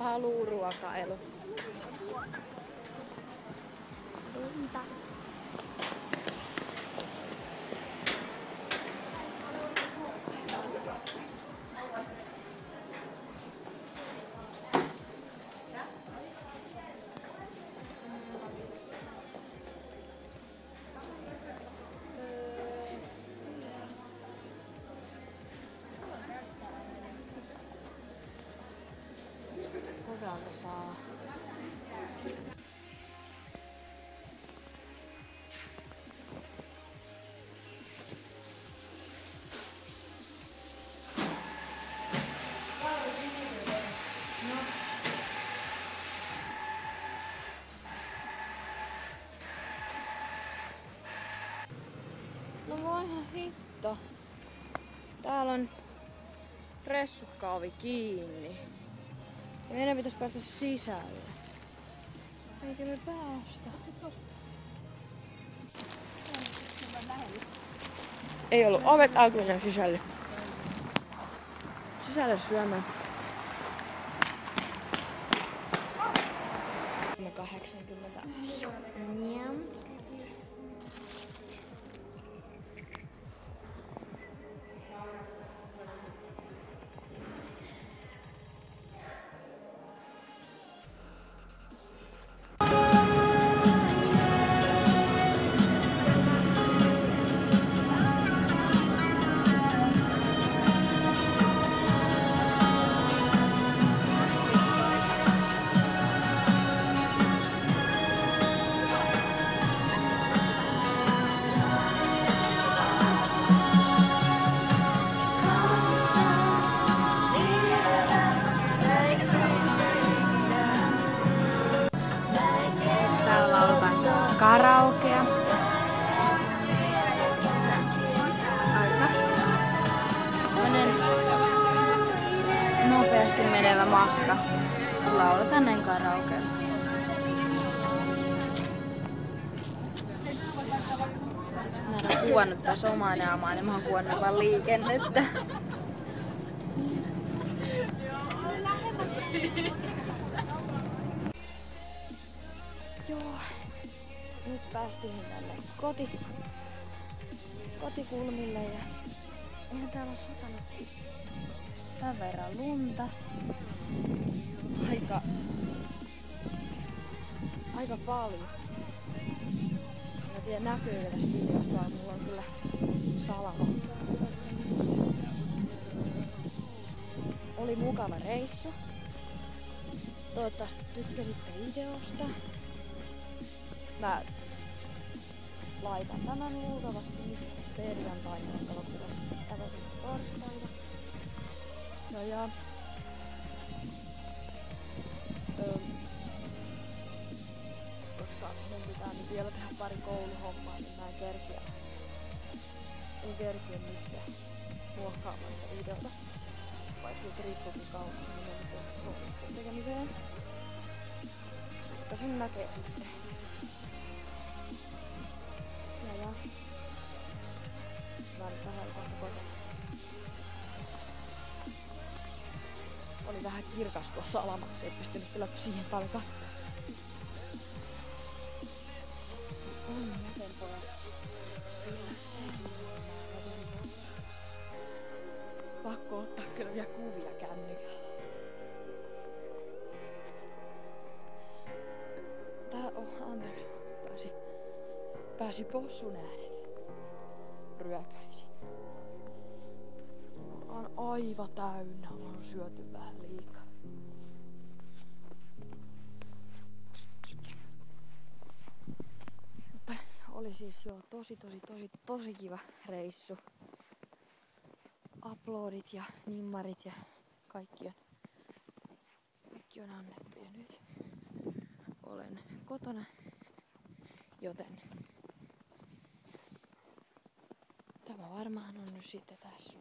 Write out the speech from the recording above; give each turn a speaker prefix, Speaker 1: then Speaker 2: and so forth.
Speaker 1: Paluuruokailu. Lunta. Hyvältä saa. No voihan hitto. Täällä on ressukkaovi kiinni. Ja meidän pitäis päästä sisälle. Eikä me päästä. Ei ollut ovet auki, mennään sisälle. Sisälle syömään. 80. Njam. Karaokea. Aika nopeasti menevä matka. Lauletaan näin karaokea. Mä en oo kuvannut taas omaa naamaa, niin mä oon kuvannut vaan liikennettä. Joo. Nyt päästiin tänne kotikulmille ja eihän täällä ole satanut tämän verran lunta. Aika paljon. Mä tiedän näkyykö tässä videossa, vaan mulla on kyllä salama. Oli mukava reissu. Toivottavasti tykkäsitte videosta. Mä laitan tämän luultavasti nyt perjantaina, jonka loppuun takaisin torstaina. Ja koska mun pitää nyt vielä tehdä pari kouluhommaa, niin mä en kerkiä nyt muokkaamaan niitä videota. Paitsi että riippuukin kauan, niin mä nyt koulun tekemiseen. Mutta sen näkee sitten. Ja. Mä nyt vähän kohta kotona. Oli vähän kirkas tuo salama, ei pystynyt kyllä siihen paljon katsomaan. On miten pojat. Kyllä se. Pakko ottaa kyllä vielä kuvia kännykällä. Anteeksi. Pääsi possun äänet. Ryökäisin. On aivan täynnä, on syöty vähän liikaa. Mutta oli siis jo tosi kiva reissu. Uploadit ja nimmarit ja kaikki on annettu ja nyt olen kotona, joten tämä varmaan on nyt sitten tässä.